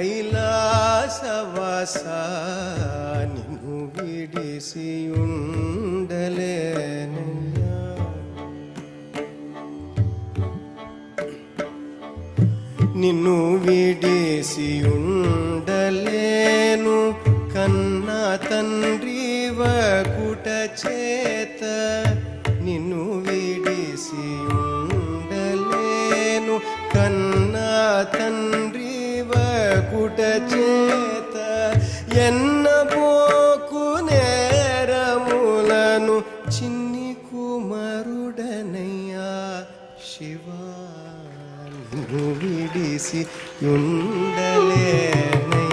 కైలాసవాస నిన్ను విడిసి ఉండలేనయ్యా. నిన్ను విడిసి ఉండలేను కన్నా తండ్రి వకుట చేత. నిన్ను విడిసి ఉండలేను కన్నా తండ్రి వకుట చేత. ఎన్నబోకు నేరములను చిన్ని కుమారుడనయ్యా శివా. నిన్ను విడిసి ఉండలేనయ్యా.